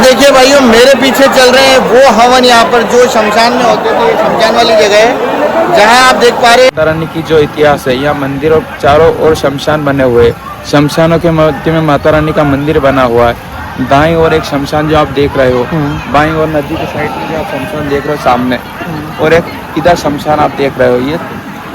देखिए भाइयों, मेरे पीछे चल रहे हैं वो हवन यहाँ पर जो शमशान में होते थे। शमशान वाली जगह है जहाँ आप देख पा रहे हैं माता रानी की जो इतिहास है। यहाँ मंदिर और चारों ओर शमशान बने हुए, शमशानों के मध्य में माता रानी का मंदिर बना हुआ है। दाईं ओर एक शमशान जो आप देख रहे हो, बाईं ओर नदी के साइड में जो आप शमशान देख रहे हो सामने, और एक इधर शमशान आप देख रहे हो ये,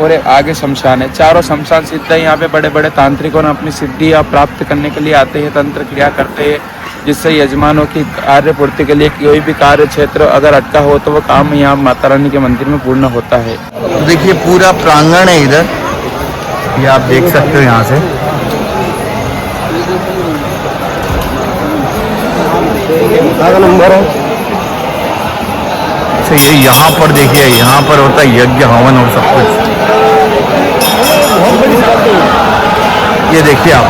और एक आगे शमशान है। चारों शमशान सिद्ध है। यहाँ पे बड़े बड़े तांत्रिकों अपनी सिद्धि प्राप्त करने के लिए आते हैं, तंत्र क्रिया करते हैं, जिससे यजमानों की कार्य पूर्ति के लिए कोई भी कार्य क्षेत्र अगर अटका हो तो वो काम यहाँ माता रानी के मंदिर में पूर्ण होता है। देखिए पूरा प्रांगण है इधर, ये आप देख सकते हो यहाँ से। नंबर है अच्छा, ये यहाँ पर देखिए, यहाँ पर होता है यज्ञ हवन और सब कुछ। ये देखिए आप,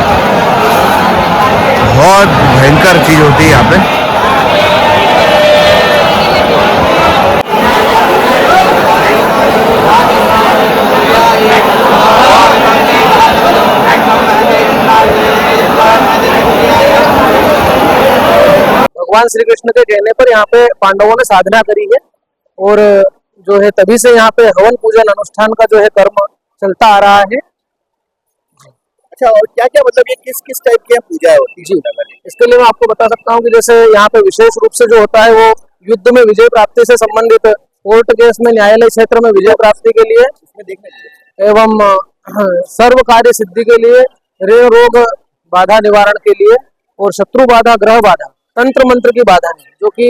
बहुत भयंकर चीज होती है यहाँ पे। भगवान श्री कृष्ण के कहने पर यहाँ पे पांडवों ने साधना करी है, और जो है तभी से यहाँ पे हवन पूजन अनुष्ठान का जो है कर्म चलता आ रहा है। अच्छा, और क्या क्या मतलब ये किस किस टाइप की पूजा होती है? जी, इसके लिए मैं आपको बता सकता हूँ कि जैसे यहाँ पे विशेष रूप से जो होता है वो युद्ध में विजय प्राप्ति से संबंधित, कोर्ट केस में न्यायालय क्षेत्र में विजय प्राप्ति के लिए एवं सर्व कार्य सिद्धि के लिए, ऋण रोग बाधा निवारण के लिए, और शत्रु बाधा, ग्रह बाधा, तंत्र मंत्र की बाधा जो कि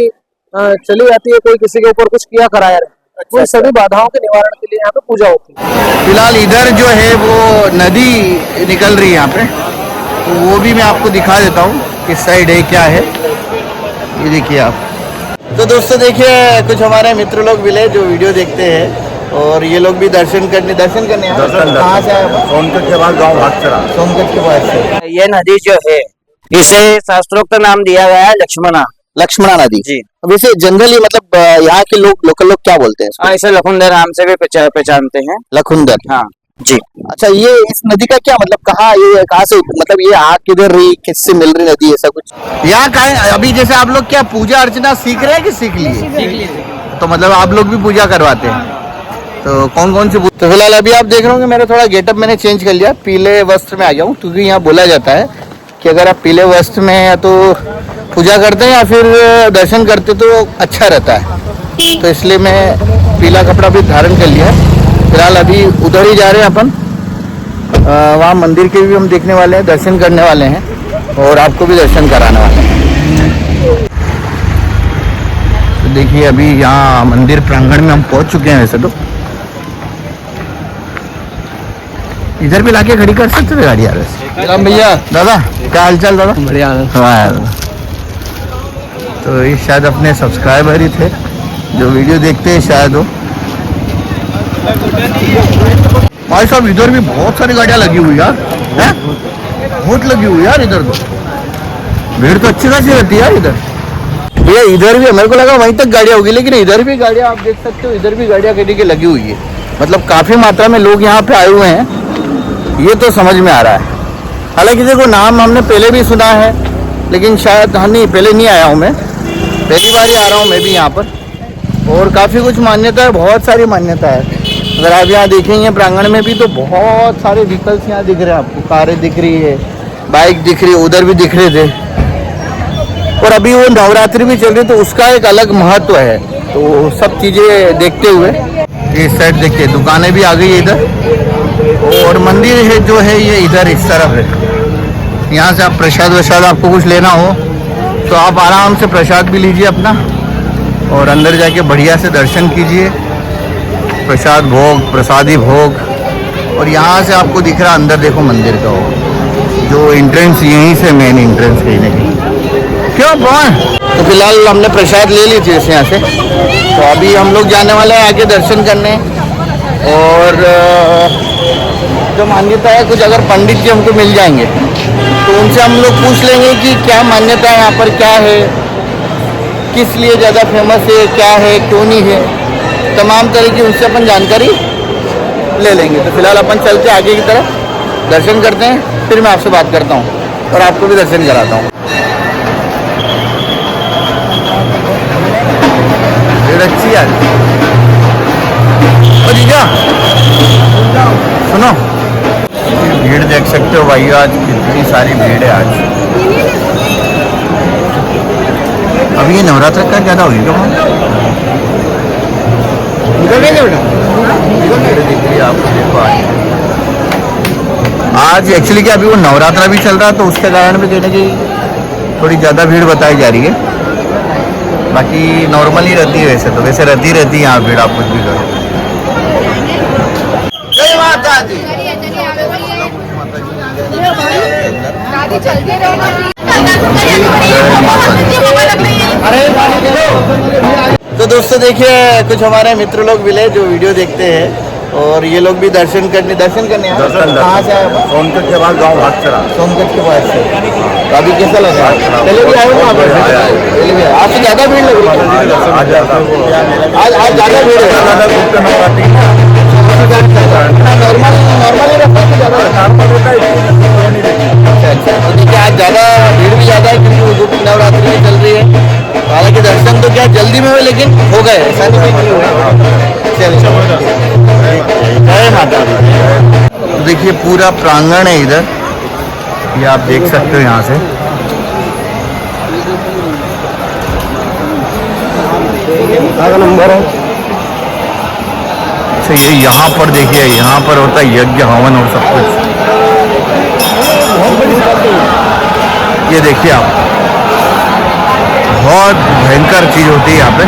चली जाती है, कोई किसी के ऊपर कुछ किया कराया रहे, वो सभी बाधाओं के निवारण के लिए यहाँ पे पूजा होती है। फिलहाल इधर जो है वो नदी निकल रही है यहाँ पे, तो वो भी मैं आपको दिखा देता हूँ किस साइड है क्या है। ये देखिए आप। तो दोस्तों देखिए, कुछ हमारे मित्र लोग मिले जो वीडियो देखते हैं, और ये लोग भी दर्शन करने कहाँ से आए? सोनकट के बाद गाँव भागचरा। सोनकट के बाद से। ये नदी जो है इसे शास्त्रोक्त नाम दिया गया है लक्ष्मणा नदी। जी। वैसे जनरली मतलब यहाँ के लोग, लोकल लोग क्या बोलते हैं इसको? हाँ, इसे लखुंदर नाम से भी पहचानते हैं। लखुंदर। हाँ जी। अच्छा, ये इस नदी का क्या मतलब, कहाँ से मतलब ये आ किधर रही, किससे मिल रही नदी, ऐसा कुछ? यहाँ का अभी जैसे आप लोग क्या पूजा अर्चना सीख रहे हैं कि सीख लिए? तो मतलब आप लोग भी पूजा करवाते हैं, तो कौन कौन सी? तो फिलहाल अभी आप देख रहे होंगे मेरा थोड़ा गेटअप मैंने चेंज कर लिया, पीले वस्त्र में आ गया हूँ, क्योंकि यहाँ बोला जाता है कि अगर आप पीले वस्त्र में या तो पूजा करते हैं या फिर दर्शन करते तो अच्छा रहता है, तो इसलिए मैं पीला कपड़ा भी धारण कर लिया है। फिलहाल अभी उधर ही जा रहे हैं अपन, वहाँ मंदिर के भी हम देखने वाले हैं, दर्शन करने वाले हैं, और आपको भी दर्शन कराने वाले हैं। तो देखिए अभी यहाँ मंदिर प्रांगण में हम पहुँच चुके हैं। वैसे तो इधर भी लाके खड़ी कर सकते थे गाड़ी। यार भैया, दादा क्या हालचाल? दादा बढ़िया। हाँ, तो ये शायद अपने सब्सक्राइबर ही थे जो वीडियो देखते हैं शायद वो। भाई साहब, इधर भी बहुत सारी गाड़ियाँ लगी हुई यार, हैं? बहुत लगी हुई यार इधर, तो भीड़ तो अच्छी खासी रहती है यार इधर। भैया इधर भी मेरे को लगा वहीं तक गाड़ियाँ होगी, लेकिन इधर भी गाड़ियाँ आप देख सकते हो, इधर भी गाड़ियाँ कटी के लगी हुई है। मतलब काफी मात्रा में लोग यहाँ पे आए हुए हैं, ये तो समझ में आ रहा है। हालांकि देखो, नाम हमने पहले भी सुना है, लेकिन शायद नहीं, पहले नहीं आया हूँ मैं, पहली बार ही आ रहा हूँ मैं भी यहाँ पर। और काफ़ी कुछ मान्यता है, बहुत सारी मान्यता है। अगर आप यहाँ देखेंगे प्रांगण में भी तो बहुत सारे व्हीकल्स यहाँ दिख रहे हैं आपको, कारें दिख रही है, बाइक दिख रही है, उधर भी दिख रहे थे। और अभी वो नवरात्रि भी चल रही है, तो उसका एक अलग महत्व है। तो सब चीज़ें देखते हुए इस साइड देखिए दुकानें भी आ गई है इधर, और मंदिर है जो है ये इधर इस तरफ है। यहाँ से आप प्रसाद वसाद आपको कुछ लेना हो तो आप आराम से प्रसाद भी लीजिए अपना, और अंदर जाके बढ़िया से दर्शन कीजिए। प्रसाद भोग, प्रसादी भोग। और यहाँ से आपको दिख रहा अंदर देखो मंदिर का हो, जो एंट्रेंस यहीं से मेन एंट्रेंस कहीं ना कहीं। क्यों कौन? तो फिलहाल हमने प्रसाद ले ली थी यहाँ से, तो अभी हम लोग जाने वाले हैं आगे दर्शन करने। और जो मान्यता है, कुछ अगर पंडित जी हमको मिल जाएंगे तो उनसे हम लोग पूछ लेंगे कि क्या मान्यता है यहाँ पर, क्या है, किस लिए ज़्यादा फेमस है, क्या है, क्यों नहीं है, तमाम तरह की उनसे अपन जानकारी ले लेंगे। तो फिलहाल अपन चलते आगे की तरफ, दर्शन करते हैं, फिर मैं आपसे बात करता हूँ और आपको भी दर्शन कराता हूँ। होगी आज। ओ जीजा सुनो, भीड़ देख सकते हो भाई, आज कितनी सारी भीड़ है आज। अभी ये नवरात्र का ज्यादा होगी क्या? भीड़ दिख रही है आपको, देखो आज एक्चुअली क्या अभी वो नवरात्रा भी चल रहा है, तो उसके कारण भी कहने की थोड़ी ज़्यादा भीड़ बताई जा रही है। बाकी नॉर्मल ही रहती है, वैसे तो वैसे रहती है यहाँ भीड़, आप कुछ भी करो। जय माता दी। तो दोस्तों देखिए, कुछ हमारे मित्र लोग मिले जो वीडियो देखते हैं, और ये लोग भी दर्शन करने आए। कहाँ से आए? सोनकट के बाद गाँव भागचरा। सोनकट के पास से। तो अभी कैसा लगा? पहले भी आए हो वहाँ पर? पहले भी आए। आज से ज़्यादा भीड़ लग रही है। आज ज़्यादा भीड़ है। नॉर्मल ही रहता है, ज़्यादा अच्छा। तो देखिए आज ज़्यादा भीड़ भी ज़्यादा है, क्योंकि गुप्त नवरात्रि में चल रही है। हालांकि दर्शन तो क्या जल्दी में हुए, लेकिन हो गए, ऐसा नहीं हुआ। जय माता दी। तो देखिए पूरा प्रांगण है इधर, ये आप देख सकते हो यहाँ से। अच्छा, ये यहाँ पर देखिए, यहाँ पर होता है यज्ञ हवन और सब कुछ। ये देखिए आप, बहुत भयंकर चीज होती है यहाँ पे।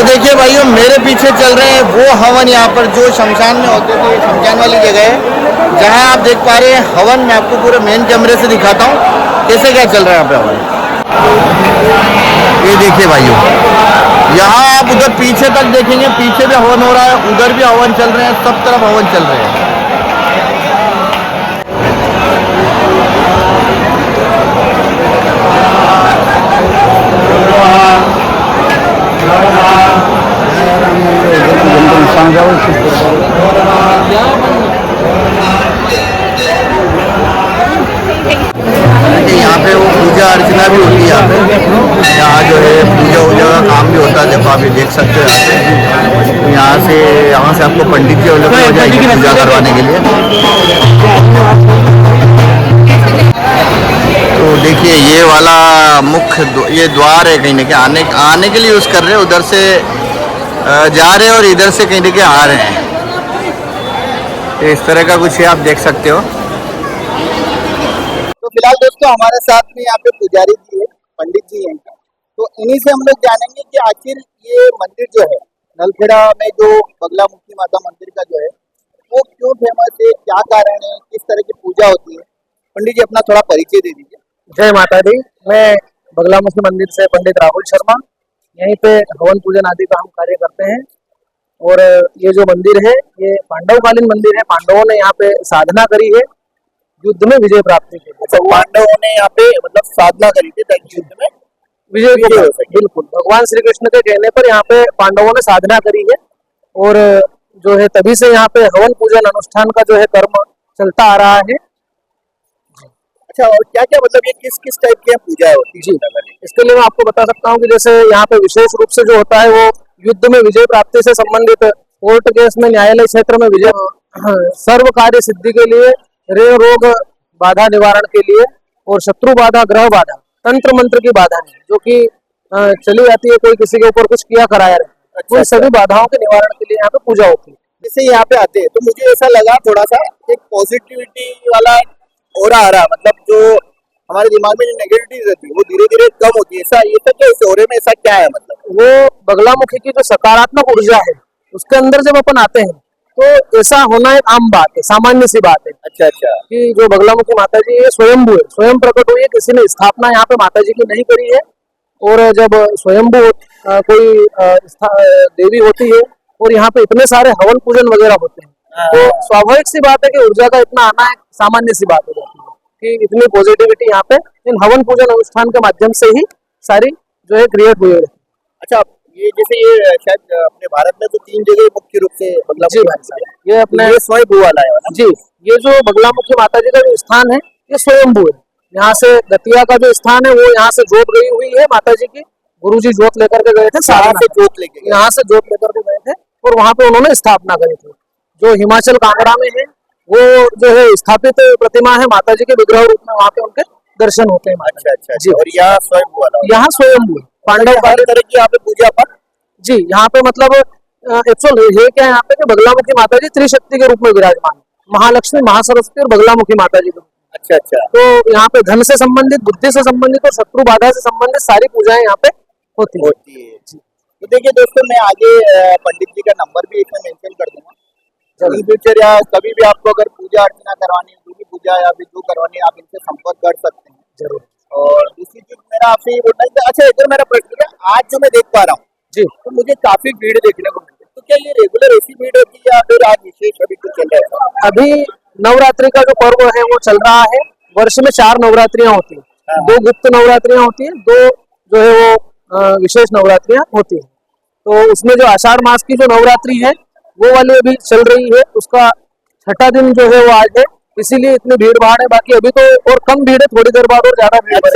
देखिए भाइयों, मेरे पीछे चल रहे हैं वो हवन, यहाँ पर जो शमशान में होते थे, शमशान वाली जगह है जहाँ आप देख पा रहे हैं हवन। मैं आपको पूरे मेन कैमरे से दिखाता हूँ कैसे क्या चल रहा है यहाँ पे हवन। ये देखिए भाइयों, यहाँ आप उधर पीछे तक देखेंगे, पीछे भी हवन हो रहा है, उधर भी हवन चल रहे हैं, सब तरफ हवन चल रहे हैं। यहाँ पे वो पूजा अर्चना भी होती है, यहाँ पे यहाँ जो है पूजा वूजा का काम भी होता है। देखो आप ये देख सकते हो यहाँ से आपको पंडित जी लोग हो जाएंगे पूजा करवाने के लिए। तो देखिए ये वाला मुख्य ये द्वार है, कहीं ना कहीं आने के लिए यूज़ कर रहे हैं, उधर से जा रहे हैं और इधर से कहीं ना कहीं आ रहे हैं। तो इस तरह का कुछ है, आप देख सकते हो। तो फिलहाल दोस्तों हमारे साथ में यहाँ पे पुजारी जी है, पंडित जी हैं, तो इन्हीं से हम लोग जानेंगे कि आखिर ये मंदिर जो है नलखेड़ा में, जो बगलामुखी माता मंदिर का जो है वो क्यों फेमस है, क्या कारण है, किस तरह की पूजा होती है। पंडित जी अपना थोड़ा परिचय दे दीजिए। जय माता दी। मैं बगलामुखी मंदिर से पंडित राहुल शर्मा, यहीं पे हवन पूजन आदि का हम कार्य करते हैं। और ये जो मंदिर है ये पांडवकालीन मंदिर है। पांडवों ने यहाँ पे साधना करी है युद्ध में विजय प्राप्ति के लिए। अच्छा, पांडवों ने यहाँ पे मतलब साधना करी थी ताकि युद्ध में विजय को हो सके। बिल्कुल, भगवान श्री कृष्ण के कहने पर यहाँ पे पांडवों ने साधना करी है, और जो है तभी से यहाँ पे हवन पूजन अनुष्ठान का जो है कर्म चलता आ रहा है। अच्छा, और क्या क्या मतलब ये किस किस टाइप की पूजा होती है जी? इसके लिए मैं आपको बता सकता हूँ कि जैसे यहाँ पे विशेष रूप से जो होता है वो युद्ध में विजय प्राप्ति से संबंधित, कोर्ट केस में, न्यायालय क्षेत्र में विजय, सर्व कार्य सिद्धि के लिए, ऋण रोग बाधा निवारण के लिए, और शत्रु बाधा, ग्रह बाधा, तंत्र मंत्र की बाधा नहीं, जो कि चली जाती है, कोई किसी के ऊपर कुछ किया कराया रहता है, उन सभी बाधाओं के निवारण के लिए यहाँ पे पूजा होती है। जैसे यहाँ पे आते हैं तो मुझे ऐसा लगा थोड़ा सा एक पॉजिटिविटी वाला ऑरा आ रहा, मतलब जो हमारे दिमाग में जो नेगेटिविटी रहती है वो धीरे धीरे कम होती है, ऐसा ये सब क्या इस ऑरे में ऐसा क्या है? मतलब वो बगलामुखी की जो सकारात्मक ऊर्जा है उसके अंदर जब अपन आते हैं तो ऐसा होना एक आम बात है, सामान्य सी बात है अच्छा अच्छा कि जो बगलामुखी माता जी ये स्वयंभू है, स्वयं प्रकट हुई है, किसी ने स्थापना यहाँ पे माता जी की नहीं करी है। और जब स्वयंभू कोई देवी होती है और यहाँ पे इतने सारे हवन पूजन वगैरह होते हैं तो स्वाभाविक सी बात है कि ऊर्जा का इतना आना एक सामान्य सी बात हो जाती है कि इतनी पॉजिटिविटी यहाँ पे इन हवन पूजन अनुष्ठान के माध्यम से ही सारी जो है क्रिएट हुई है। अच्छा, ये जैसे ये शायद अपने भारत में तो 3 जगह मुख्य रूप से जी भाई साहब, ये अपने स्वयंभू वाला है ना? जी, ये जो बगलामुखी माता जी का जो स्थान है ये स्वयंभू है। यहाँ से दतिया का जो स्थान है वो यहाँ से जोत गई हुई है माता जी की, गुरुजी जोत लेकर के गए थे, यहाँ से जोत लेके गए। यहाँ से जोत लेकर के गए थे और वहाँ पे उन्होंने स्थापना करी थी। जो हिमाचल कांगड़ा में है वो जो है स्थापित प्रतिमा है माता जी के विग्रह रूप में, वहाँ पे उनके दर्शन होते हैं। अच्छा अच्छा जी, और यहाँ स्वयंभू वाला यहाँ स्वयंभू पांडव हर तरह की यहाँ पे पूजा पाठ जी, यहाँ पे मतलब एक्चुअल है क्या यहाँ पे कि बगलामुखी माता जी त्रिशक्ति के रूप में विराजमान है, महालक्ष्मी, महासरस्वती और बगलामुखी माता जी। अच्छा अच्छा, तो यहाँ पे धन से संबंधित, बुद्धि से संबंधित और शत्रु बाधा से संबंधित सारी पूजाएं यहाँ पे होती है। तो देखिए दोस्तों, मैं आगे पंडित जी का नंबर भी इसमें मेंशन कर दूंगा। इन फ्यूचर या कभी भी आपको अगर पूजा अर्चना करवानी है, दूसरी पूजा या फिर जो करवानी है, आप इनसे संपर्क कर सकते हैं जरूर। और दूसरी चीज मेरा आपसे ये बोलना है कि अच्छा एक और मेरा प्रश्न है, आज जो मैं देख पा रहा हूँ जी, तो मुझे काफी भीड़ देखने को मिलती है, तो क्या ये रेगुलर ऐसी भीड़ होती है या फिर आज विशेष अभी कुछ चल रहा है? अभी नवरात्रि का जो पर्व है वो चल रहा है। वर्ष में 4 नवरात्रियां होती है, 2 गुप्त नवरात्रियां होती है, 2 जो है वो विशेष नवरात्रियां होती है। तो उसमें जो आषाढ़ मास की जो नवरात्रि है वो वाली अभी चल रही है, उसका 6ठा दिन जो है वो आज है, इसीलिए इतनी भीड़ भाड़ है। बाकी अभी तो और कम भीड़ है, थोड़ी देर बाद और ज्यादा भीड़ और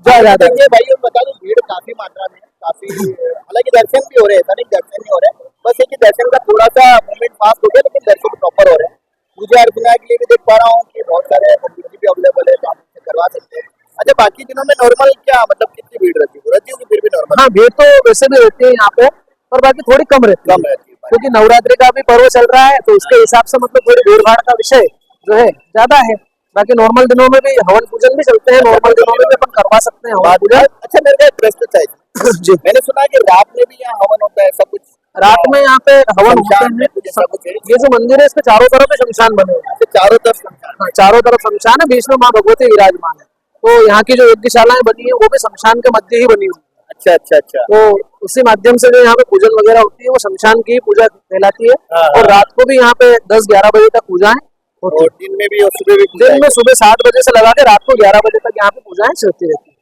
ज्यादा भाई बता दो, भीड़ काफी मात्रा में है, काफी हालांकि दर्शन भी हो रहे हैं, ऐसा नहीं दर्शन नहीं हो रहे हैं, बस एक दर्शन का थोड़ा सा मूवमेंट फास्ट हो गया, लेकिन दर्शन प्रॉपर हो रहे हैं। पूजा अर्चना के लिए भी देख पा रहा हूँ कि बहुत सारे पंडित जी भी अवेलेबल है, तो आप इनसे करवा सकते हैं। अच्छा, बाकी दिनों में नॉर्मल क्या मतलब कितनी भीड़ रहती है फिर भी नॉर्मल? हाँ, भीड़ तो वैसे भी रहती है यहाँ पे, पर बाकी थोड़ी कम रहती है क्योंकि नवरात्रि का भी पर्व चल रहा है, तो उसके हिसाब से मतलब थोड़ी भीड़ भाड़ का विषय जो है ज्यादा है। बाकी नॉर्मल दिनों में भी हवन पूजन भी चलते हैं, नॉर्मल दिनों में भी अपन करवा सकते हैं हवन पूजन। अच्छा, मेरे को एक प्रश्न चाहिए जी, मैंने सुना है कि रात में भी यहाँ हवन होता है, सब कुछ रात में यहाँ पे हवन होते हैं। ये जो मंदिर है इसके चारों तरफ शमशान बने हुए हैं, चारों तरफ शमशान, हाँ चारों तरफ शमशान है, बीच में माँ भगवती विराजमान है। तो यहाँ की जो यज्ञशालाएं बनी है वो भी शमशान के मध्य ही बनी हुई है। अच्छा अच्छा अच्छा, तो उसी माध्यम से जो यहाँ पे पूजन वगैरह होती है वो शमशान की पूजा कहलाती है। और रात को भी यहाँ पे 10-11 बजे तक पूजाएं होती है, दिन में भी और सुबह भी। दिन में सुबह 7 बजे से लगा के रात को 11 बजे तक यहाँ पे पूजाएं चलती रहती है।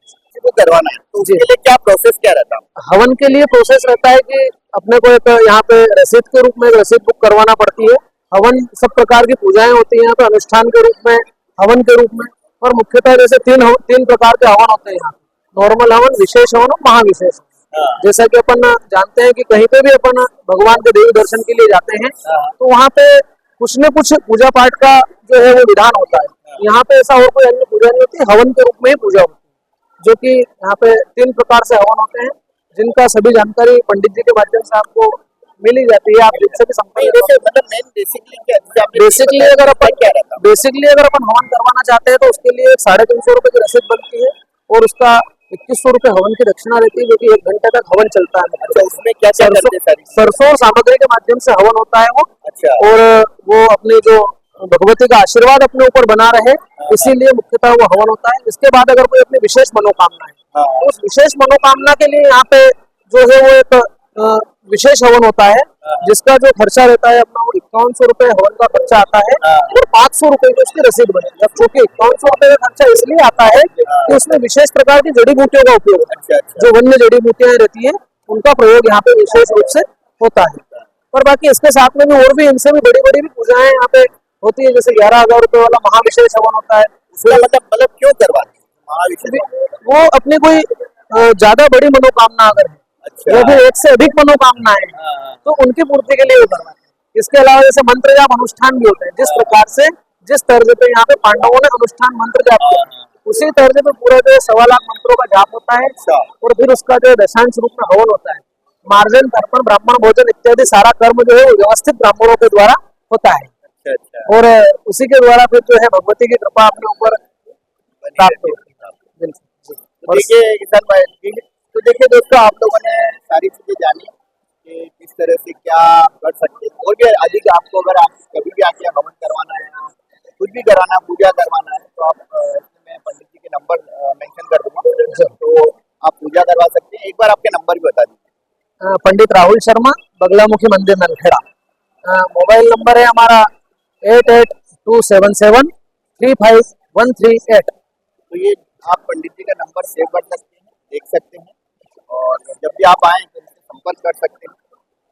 को करवाना है तो उसके लिए क्या प्रोसेस क्या रहता है? हवन के लिए प्रोसेस रहता है कि अपने को एक यहाँ पे रसीद के रूप में एक रसीद बुक करवाना पड़ती है। हवन सब प्रकार की पूजाएं होती है यहाँ पे, अनुष्ठान के रूप में, हवन के रूप में, और मुख्यतः जैसे 3 प्रकार के हवन होते हैं यहाँ पे, नॉर्मल हवन, विशेष हवन और महाविशेष। जैसा कि अपन जानते हैं कि कहीं पे भी अपन भगवान के देवी दर्शन के लिए जाते हैं तो वहाँ पे कुछ न कुछ पूजा पाठ का जो है वो विधान होता है। यहाँ पे ऐसा और कोई अन्य पूजा नहीं होती, हवन के रूप में ही पूजा होती है, जो कि यहाँ पे 3 प्रकार से हवन होते हैं, जिनका सभी जानकारी पंडित जी के माध्यम से आपको मिल ही जाती है। आप जिनसे भी संपर्क, मतलब मेन बेसिकली अगर अपन हवन करवाना चाहते हैं तो उसके लिए 350 रुपए की रसीद बनती है और उसका 2100 रुपए हवन की दक्षिणा रहती है, जो कि 1 घंटे तक हवन चलता है। अच्छा, उसमें क्या सरसों और सामग्री के माध्यम से हवन होता है वो। अच्छा, और वो अपनी जो भगवती का आशीर्वाद अपने ऊपर बना रहे, इसीलिए मुख्यतः वो हवन होता है। इसके बाद अगर कोई अपनी विशेष मनोकामना है तो उस विशेष मनोकामना के लिए यहाँ पे जो है वो एक विशेष हवन होता है, जिसका जो खर्चा रहता है अपना वो 5100 रुपए हवन का खर्चा आता है और 500 रुपए की उसकी रसीद बनेगी। अब चूंकि 5100 रुपए का खर्चा इसलिए आता है कि उसमें विशेष प्रकार की जड़ी बूटियों का उपयोग होता है, जो वन्य जड़ी बूटियां रहती है उनका प्रयोग यहाँ पे विशेष रूप से होता है। और बाकी इसके साथ में भी और भी इनसे भी बड़ी बड़ी भी पूजाएं यहाँ पे होती है, जैसे 11,000 रुपए वाला महाविशेष हवन होता है। मतलब क्यों करवाते महाविशेष? वो अपनी कोई ज्यादा बड़ी मनोकामना अगर है या फिर एक से अधिक मनोकामनाएं तो उनकी पूर्ति के लिए वो करवाते हैं। इसके अलावा जैसे मंत्र जाप अनुष्ठान भी होते हैं, जिस प्रकार से जिस तर्ज पे यहाँ पे पांडवों ने अनुष्ठान मंत्र जाप किया, उसी तरह से पूरा जो 1.25 लाख मंत्रों का जाप होता है और फिर उसका जो दशांश रूप में हवन होता है। मार्जन, तर्पण, ब्राह्मण भोजन इत्यादि सारा कर्म जो है वो व्यवस्थित ब्राह्मणों के द्वारा होता है और उसी के द्वारा फिर जो है भगवती की कृपा अपने ऊपर प्राप्त होती है। देखिए किसान भाई, तो देखिए दोस्तों, आप लोगों ने सारी चीजें जानी कि किस तरह से क्या कर सकते हैं। और भी अधिक आपको अगर आप कभी भी आके हवन करवाना है, कुछ भी कराना, पूजा करवाना है, तो आप मैं पंडित जी के नंबर मेंशन कर दूंगा, तो आप पूजा करवा सकते हैं। एक बार आपके नंबर भी बता दीजिए। पंडित राहुल शर्मा, बगलामुखी मंदिर, नलखेड़ा। मोबाइल नंबर है हमारा 8827735138। तो ये आप पंडित जी का नंबर सेव कर सकते हैं, देख सकते हैं, और जब भी आप आए तो उनसे संपर्क कर सकते हैं।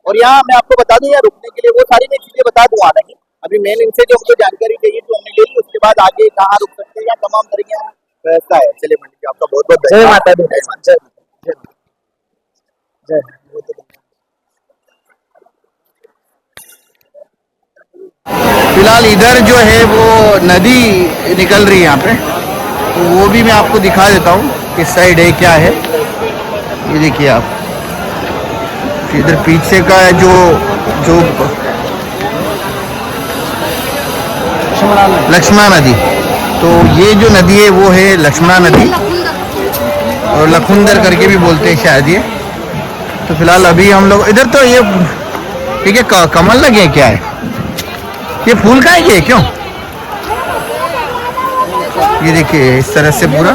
और यहाँ मैं आपको बता दूं, यहाँ रुकने के लिए वो सारी मैं चीजें बता दूँ आने की। अभी मेन इनसे जो हमको जानकारी चाहिए तो हमने ले ली, उसके बाद आगे कहाँ रुक सकते हैं या तमाम तरीके व्यवस्था है। चलिए पंडित जी, आपका बहुत बहुत जय माता दी। जय माता दी। जय। फिलहाल इधर जो है वो नदी निकल रही है यहाँ पे, तो वो भी मैं आपको दिखा देता हूँ किस साइड है क्या है। ये देखिए आप, इधर पीछे का जो जो लक्ष्मणा नदी, तो ये जो नदी है वो है लक्ष्मणा नदी और लखुंदर करके भी बोलते हैं शायद ये। तो फिलहाल अभी हम लोग इधर, तो ये ठीक है, कमल लगे हैं क्या है, ये फूल का है ये क्यों? ये देखिए इस तरह से पूरा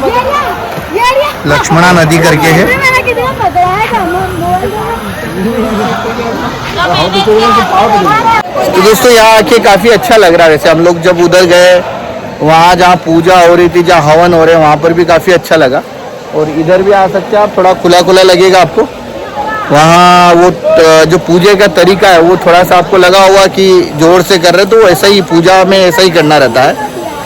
लक्ष्मणा नदी करके है। तो दोस्तों यहाँ आके काफी अच्छा लग रहा है। वैसे हम लोग जब उधर गए, वहाँ जहाँ पूजा हो रही थी, जहाँ हवन हो रहे हैं, वहाँ पर भी काफी अच्छा लगा। और इधर भी आ सकते हैं आप, थोड़ा खुला खुला लगेगा आपको। वहाँ वो जो पूजे का तरीका है वो थोड़ा सा आपको लगा होगा कि जोर से कर रहे, तो ऐसा ही पूजा में ऐसा ही करना रहता है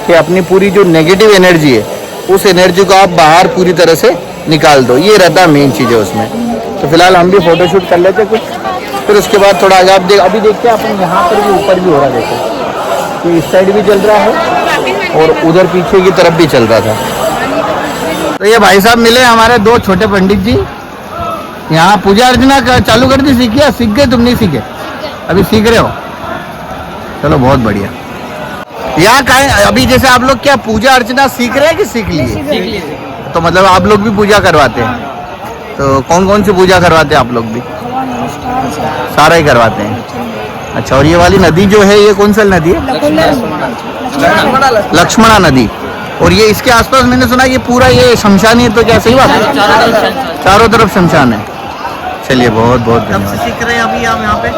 कि अपनी पूरी जो नेगेटिव एनर्जी है उस एनर्जी को आप बाहर पूरी तरह से निकाल दो, ये रहता है मेन चीज़ है उसमें। तो फिलहाल हम भी फोटोशूट कर लेते कुछ, फिर उसके बाद थोड़ा आगे आप अभी देखते हैं अपन, यहाँ पर भी ऊपर भी हो रहा है, देखो तो इस साइड भी चल रहा है और उधर पीछे की तरफ भी चल रहा था। तो ये भाई साहब मिले हमारे दो छोटे पंडित जी, यहाँ पूजा अर्चना चालू कर दी, सीखिए? सीख गए? तुम नहीं सीखे? अभी सीख रहे हो? चलो बहुत बढ़िया। यहाँ का अभी जैसे आप लोग क्या पूजा अर्चना सीख रहे हैं कि सीख लिए? तो मतलब आप लोग भी पूजा करवाते हैं? तो कौन कौन सी पूजा करवाते हैं आप लोग भी? सारा ही करवाते हैं। अच्छा, और ये वाली नदी जो है ये कौन सा नदी है? लक्ष्मणा नदी। और ये इसके आसपास मैंने सुना ये पूरा ये शमशान है, तो क्या सही बात है? चारों तरफ शमशान है। चलिए बहुत बहुत धन्यवाद। सीख रहे हैं अभी आप यहाँ पे?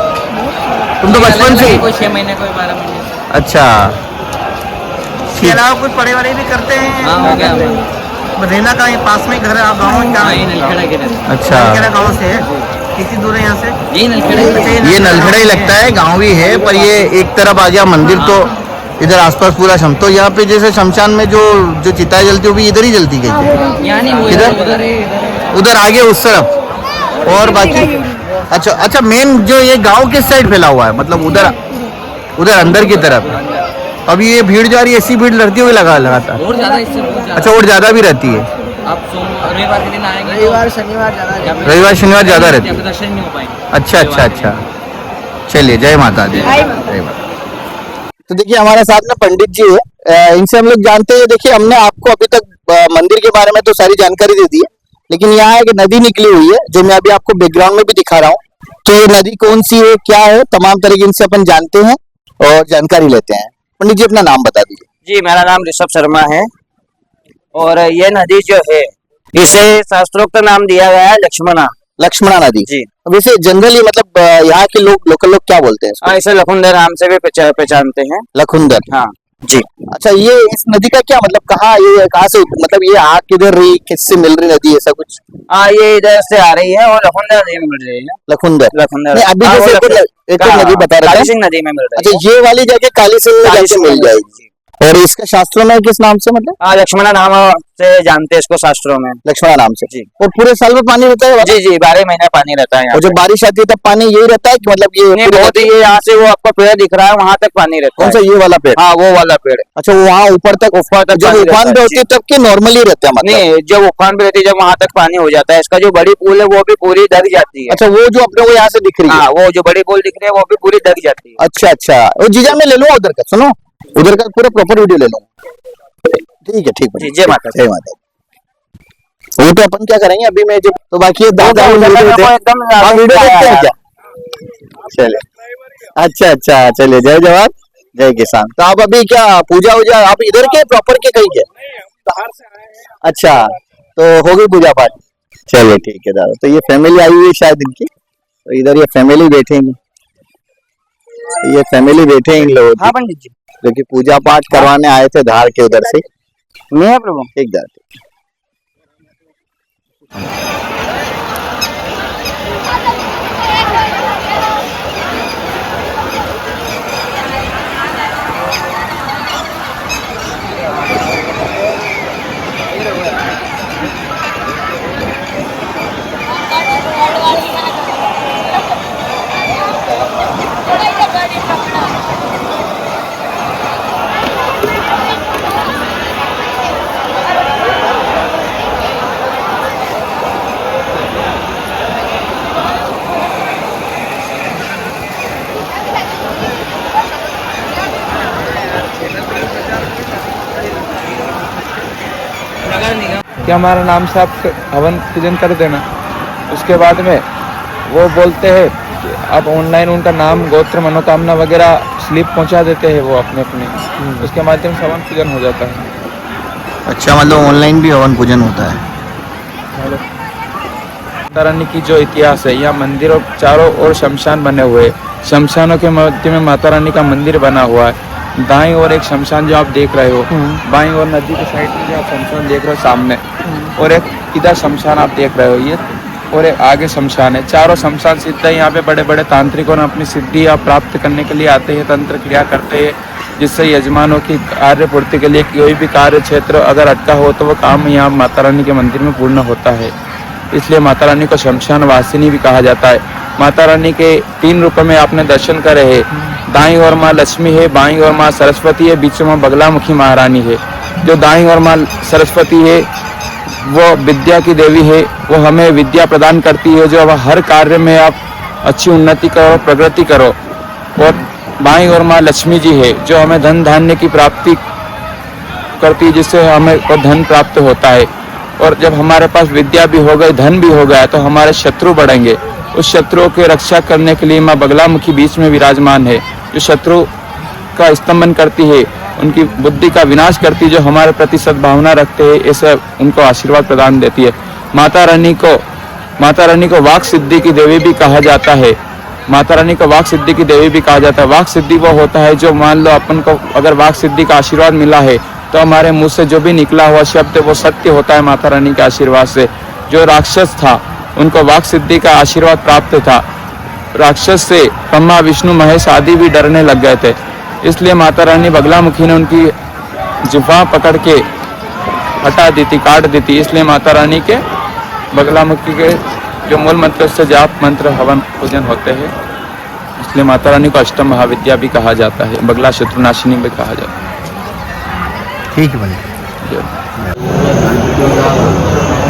तुम तो बचपन से? कोई 6 महीने, कोई 12 महीने। अच्छा, इसके अलावा कुछ पढ़े वढ़े भी करते हैं? हाँ, हो गया। रहना का पास में घर है, आप गाँव में क्या? अच्छा, गाँव से है? कितनी दूर है यहाँ से? ये नलखेड़ा ही लगता है, गाँव ही है, पर ये एक तरफ आ गया मंदिर, तो इधर आसपास पूरा शम। तो यहाँ पे जैसे शमशान में जो चिताएं जलती है वो भी इधर ही जलती गई? इधर उधर आगे उस तरफ, और बाकी अच्छा मेन जो ये गांव किस साइड फैला हुआ है, मतलब उधर अंदर की तरफ? अभी ये भीड़ जा रही है, ऐसी भीड़ लड़ती हुई लगातार? और ज्यादा इससे बहुत ज्यादा। अच्छा, और ज्यादा भी रहती है? आप रविवार के दिन आएंगे, रविवार शनिवार ज्यादा रहती है। दर्शन नहीं हो पाएंगे। अच्छा। चलिए, जय माता दी। जय माता। तो देखिए हमारे साथ में पंडित जी है, इनसे हम लोग जानते हैं। देखिए हमने आपको अभी तक मंदिर के बारे में तो सारी जानकारी दे दी है, लेकिन यहाँ एक नदी निकली हुई है जो मैं अभी आपको बैकग्राउंड में भी दिखा रहा हूँ। तो ये नदी कौन सी है, क्या है, तमाम तरीके से अपन जानते हैं और जानकारी लेते हैं। पंडित जी अपना नाम बता दीजिए। जी, मेरा नाम ऋषभ शर्मा है और ये नदी जो है इसे शास्त्रोक्त नाम दिया गया है लक्ष्मणा नदी। जी। वैसे जनरली मतलब यहाँ के लोकल लोग क्या बोलते हैं? इसे लखुंदर नाम से भी पहचानते हैं। लखुंदर, हाँ जी। अच्छा, ये इस नदी का क्या मतलब, कहाँ से मतलब ये आ किधर रही, किससे मिल रही नदी, ऐसा कुछ? हाँ, ये इधर से आ रही है और लखुंदर नदी में मिल रही है। लखुंदर लखुंदर अभी जैसे एक नदी बता रहा था। काली सिंह नदी में मिल रही है। अच्छा, ये वाली जगह काली सिंह में जाके मिल जाएगी। और इसका शास्त्रों में किस नाम से, मतलब हाँ, लक्ष्मणा नाम से जानते हैं इसको शास्त्रों में। लक्ष्मणा नाम से जी। और पूरे साल में पानी रहता है? जी जी, 12 महीने पानी रहता है यहाँ और जब बारिश आती है तब पानी यही रहता है कि मतलब ये नहीं, बहुत ही, ये यहाँ से वो आपका पेड़ दिख रहा है वहां तक पानी रहता कौन है। सा, ये वाला पेड़? हाँ, वो वाला पेड़। अच्छा, वो वहाँ ऊपर तक जब जब पानी उफान रहता पे है, होती है तब के नॉर्मली रहता है मतलब? नहीं, जब उफान पे रहती है जब वहां तक पानी हो जाता है, इसका जो बड़ी पुल है वो भी पूरी दब जाती है। अच्छा, वो जो अपने को यहाँ से दिख रही है? हाँ, वो जो बड़ी पुल दिख रही है वो भी पूरी दब जाती है। अच्छा अच्छा, वो जीजा मैं ले लूंगा उधर का, सुनो उधर का पूरा प्रॉपर वीडियो ले लूंगा। ठीक है, ठीक है, जी, जय माता दी। जय माता दी। वो तो अपन क्या करेंगे अभी, मैं जब तो बाकी ये दादा वो तो वीडियो उधर का देख- एकदम हाँ, वीडियो देखते हैं क्या? चले, अच्छा अच्छा, चलिए, जय जवान जय किसान। तो आप अभी क्या पूजा वूजा आप इधर के प्रॉपर के कहीं के? अच्छा, तो हो गई पूजा पाठ? चलिए ठीक है दादा। तो ये फैमिली आई हुई है शायद इनकी, तो इधर ये फैमिली बैठेंगे, ये फैमिली बैठे इन लोग हाँ पंडित जी, जो कि पूजा पाठ करवाने आए थे धार के उधर से। नहीं है प्रभु। ठीक दादा। कि हमारा नाम से आप हवन पूजन कर देना। उसके बाद में वो बोलते हैं कि आप ऑनलाइन उनका नाम, गोत्र, मनोकामना वगैरह स्लिप पहुंचा देते हैं वो अपने अपने, उसके माध्यम से हवन पूजन हो जाता है। अच्छा, मतलब ऑनलाइन भी हवन पूजन होता है? माता रानी की जो इतिहास है, यहाँ मंदिरों चारों ओर शमशान बने हुए, शमशानों के मध्य में माता रानी का मंदिर बना हुआ है। दाईं ओर एक शमशान जो आप देख रहे हो, बाईं ओर नदी के साइड में जो आप शमशान देख रहे हो सामने, और एक इधर शमशान आप देख रहे हो ये, और एक आगे शमशान है। चारों शमशान सिद्ध है। यहाँ पे बड़े बड़े तांत्रिकों ने अपनी सिद्धि प्राप्त करने के लिए आते हैं, तंत्र क्रिया करते हैं, जिससे यजमानों की कार्य पूर्ति के लिए कोई भी कार्य क्षेत्र अगर अटका हो तो वो काम यहाँ माता रानी के मंदिर में पूर्ण होता है। इसलिए माता रानी को शमशान वासिनी भी कहा जाता है। माता रानी के 3 रूपों में आपने दर्शन करे हैं। दाईं ओर माँ लक्ष्मी है, बाईं ओर माँ सरस्वती है, बीच में बगलामुखी महारानी है। जो दाईं ओर माँ सरस्वती है वो विद्या की देवी है, वो हमें विद्या प्रदान करती है, जो हर कार्य में आप अच्छी उन्नति करो, प्रगति करो। और बाईं ओर माँ लक्ष्मी जी है जो हमें धन धान्य की प्राप्ति करती है, जिससे हमें को धन प्राप्त होता है। और जब हमारे पास विद्या भी हो गई, धन भी हो गया, तो हमारे शत्रु बढ़ेंगे। उस शत्रुओं की रक्षा करने के लिए माँ बगलामुखी बीच में विराजमान है, जो शत्रु का स्तंभन करती है, उनकी बुद्धि का विनाश करती है, जो हमारे प्रति सद्भावना रखते हैं, ऐसे उनको आशीर्वाद प्रदान देती है। माता रानी को वाक सिद्धि की देवी भी कहा जाता है। माता रानी को वाक सिद्धि की देवी भी कहा जाता है। वाक सिद्धि वो होता है जो, मान लो अपन को अगर वाक सिद्धि का आशीर्वाद मिला है तो हमारे मुंह से जो भी निकला हुआ शब्द वो सत्य होता है माता रानी के आशीर्वाद से। जो राक्षस था उनको वाक सिद्धि का आशीर्वाद प्राप्त था। राक्षस से ब्रह्मा, विष्णु, महेश आदि भी डरने लग गए थे। इसलिए माता रानी बगलामुखी ने उनकी जिह्वा पकड़ के हटा दी थी, काट दी थी। इसलिए माता रानी के बगलामुखी के जो मूल मंत्र से जाप मंत्र हवन पूजन होते हैं, इसलिए माता रानी को अष्टम महाविद्या भी कहा जाता है, बगला शत्रुनाशिनी भी कहा जाता है। ठीक है भले। जय।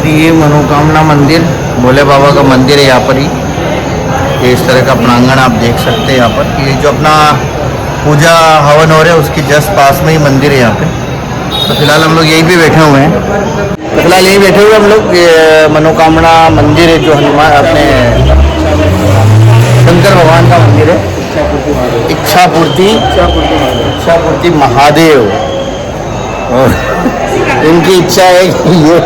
ये मनोकामना मंदिर, भोले बाबा का मंदिर है यहाँ पर ही। ये इस तरह का प्रांगण आप देख सकते हैं यहाँ पर। ये जो अपना पूजा हवन हो रहा है उसके जस्ट पास में ही मंदिर है यहाँ पे। तो फिलहाल हम लोग यहीं पे बैठे हुए हैं। तो फिलहाल यहीं बैठे हुए हम लोग। ये मनोकामना मंदिर है जो हनुमान अपने शंकर भगवान का मंदिर है। इच्छापूर्ति महादेव। और इनकी इच्छा है कि ये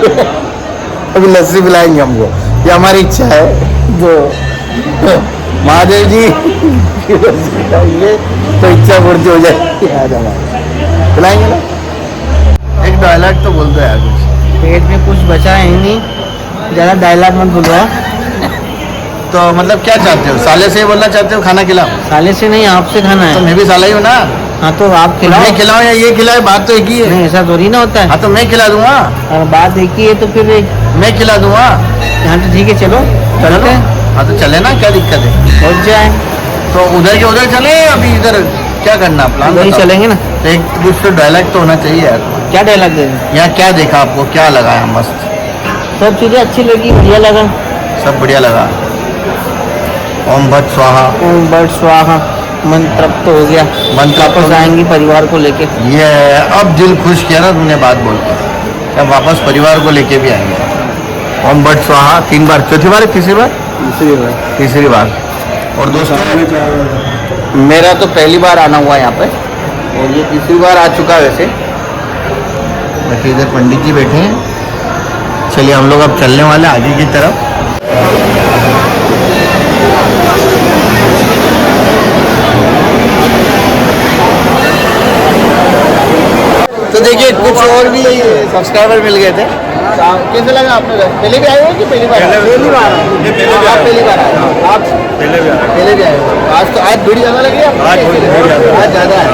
अभी लस्सी पिलाएंगे हमको, ये हमारी इच्छा है। जो महादेव जी की लस्सी पिलाएंगे तो इच्छा पूर्ति हो जाएगी। आज हमारे पिलाएंगे ना। एक डायलॉग तो बोल दो यार कुछ। पेट में कुछ बचा है ही नहीं, ज़्यादा डायलॉग मत बोलो। तो मतलब क्या चाहते हो? साले से बोलना चाहते हो खाना खिलाओ? साले से नहीं, आपसे खाना तो है। मैं भी साला ही हूँ ना। हाँ तो आप खिलाओ। मैं खिलाऊं या ये खिलाए, बात तो एक ही है। नहीं ऐसा थोड़ी ना होता है। हाँ तो मैं खिला दूंगा, और बात एक ही है तो फिर मैं खिला दूंगा। यहाँ तो ठीक है, चलो चलते हैं, हाँ तो चले ना, क्या दिक्कत है। पहुँच जाए। तो उधर के उधर चले, अभी इधर क्या करना प्लान वही बताओ। चलेंगे ना। तो एक कुछ तो डायलॉग तो होना चाहिए यार। क्या डायलॉग दे रहे? यहाँ क्या देखा आपको, क्या लगा है मस्त? सब चीजें अच्छी लगी, बढ़िया लगा। सब बढ़िया लगा। ओम भट स्वाहा, ओम बट स्वाहा, मन तृप्त हो गया। मन तृप्त हो वापस गया। आएंगे परिवार को लेके। ये अब दिल खुश किया ना तुमने बात बोल के, अब वापस परिवार को लेके भी आएंगे। ओम भट स्वाहा 3 बार, चौथी बार है, तीसरी बार, तीसरी बार। और दोस्तों मेरा तो पहली बार आना हुआ है यहाँ पे, और ये तीसरी बार आ चुका है वैसे। बाकी इधर पंडित जी बैठे हैं। चलिए हम लोग अब चलने वाले हैं आगे की तरफ। तो देखिए कुछ और भी सब्सक्राइबर मिल गए थे। कैसे लगा आपने? पहले भी आए हो कि पहली बार? पहली बार। आप पहली बार आए? आप पहले भी आए हो? आज तो आज भीड़ ज़्यादा लगी है? आज ज़्यादा है,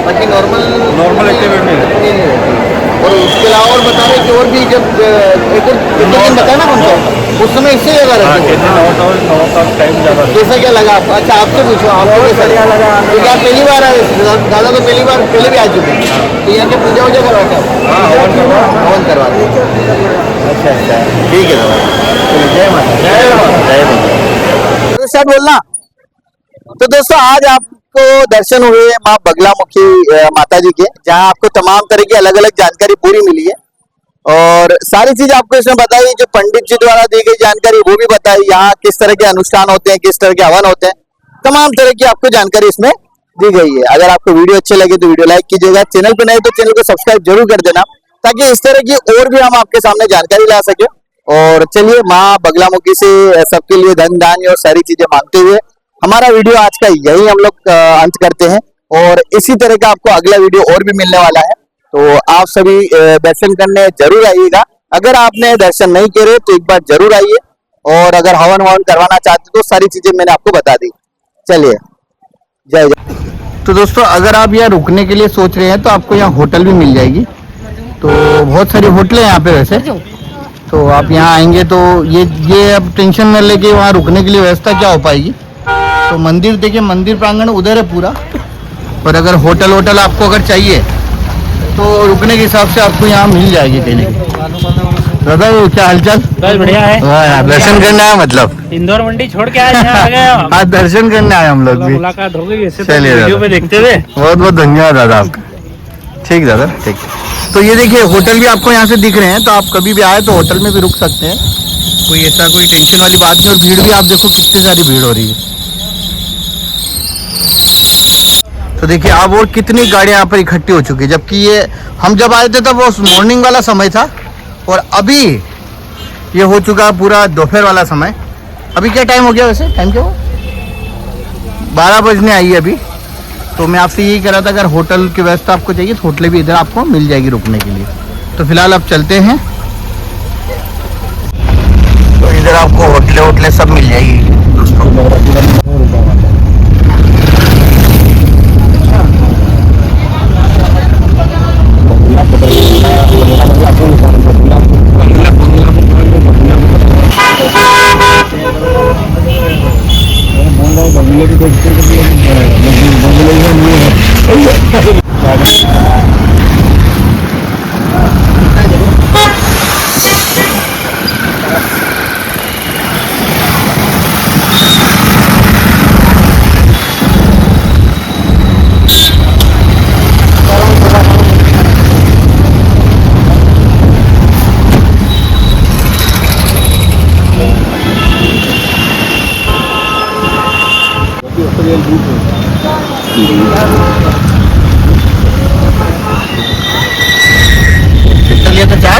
बाकी नॉर्मल एक्टिविटी नहीं रहती। और उसके अलावा और बता रहे कि और भी जब एक दिन बताया ना कौन सा, उस समय इससे ज़्यादा रहते हैं। कैसा क्या लगा आपको? अच्छा आपसे पूछो, आपको कैसा लगा? क्योंकि आप पहली बार आए, दादा तो पहली बार पहले भी आ चुके हैं, तो यहाँ के पूजा वूजा करवाते हैं, हवन करवाते हैं। अच्छा अच्छा, ठीक है दादा, जय माता, जय माता, जय माता। सर बोलना। तो दोस्तों आज आपको दर्शन हुए माँ बगलामुखी माता जी के, जहाँ आपको तमाम तरह की अलग अलग जानकारी पूरी मिली है, और सारी चीज आपको इसमें बताई। जो पंडित जी द्वारा दी गई जानकारी वो भी बताई, यहाँ किस तरह के अनुष्ठान होते हैं, किस तरह के हवन होते हैं, तमाम तरह की आपको जानकारी इसमें दी गई है। अगर आपको वीडियो अच्छे लगे तो वीडियो लाइक कीजिएगा, चैनल पर नए तो चैनल को सब्सक्राइब जरूर कर देना, ताकि इस तरह की और भी हम आपके सामने जानकारी ला सके। और चलिए माँ बगलामुखी से सबके लिए धन धान्य और सारी चीजें मांगते हुए हमारा वीडियो आज का यही हम लोग अंत करते हैं, और इसी तरह का आपको अगला वीडियो और भी मिलने वाला है। तो आप सभी दर्शन करने जरूर आइएगा। अगर आपने दर्शन नहीं करे तो एक बार जरूर आइए, और अगर हवन ववन करवाना चाहते तो सारी चीजें मैंने आपको बता दी। चलिए, जय जय। तो दोस्तों अगर आप यहाँ रुकने के लिए सोच रहे हैं तो आपको यहाँ होटल भी मिल जाएगी। तो बहुत सारी होटलें यहाँ पे वैसे, तो आप यहाँ आएंगे तो ये अब टेंशन न लेके वहाँ रुकने के लिए व्यवस्था क्या हो पाएगी। तो मंदिर देखिए, मंदिर प्रांगण उधर है पूरा, और अगर होटल आपको अगर चाहिए तो रुकने के हिसाब से आपको यहाँ मिल जाएगी कहीं ना कहीं। दादा क्या हालचाल? बस बढ़िया है। वाह यार, दर्शन करने आया मतलब? इंदौर मंडी छोड़ के आज यहाँ आ गए हो? आज दर्शन करने आए हम लोग भी। मुलाकात हो गई ऐसे तो चलिए वीडियो दादा, पे देखते हुए। बहुत बहुत धन्यवाद दादा आपका। ठीक दादा, ठीक। तो ये देखिए होटल भी आपको यहाँ से दिख रहे हैं, तो आप कभी भी आए तो होटल में भी रुक सकते हैं, कोई ऐसा कोई टेंशन वाली बात नहीं। और भीड़ भी आप देखो कितनी सारी भीड़ हो रही है। तो देखिए अब और कितनी गाड़ियां यहाँ पर इकट्ठी हो चुकी है, जबकि ये हम जब आए थे तब वो मॉर्निंग वाला समय था, और अभी ये हो चुका है पूरा दोपहर वाला समय। अभी क्या टाइम हो गया वैसे? टाइम क्या हुआ? 12 बजने आई है अभी। तो मैं आपसे यही कह रहा था, अगर होटल की व्यवस्था आपको चाहिए तो होटलें भी इधर आपको मिल जाएगी रुकने के लिए। तो फिलहाल अब चलते हैं, तो इधर आपको होटलें सब मिल जाएगी दोस्तों। चलिए तो चाय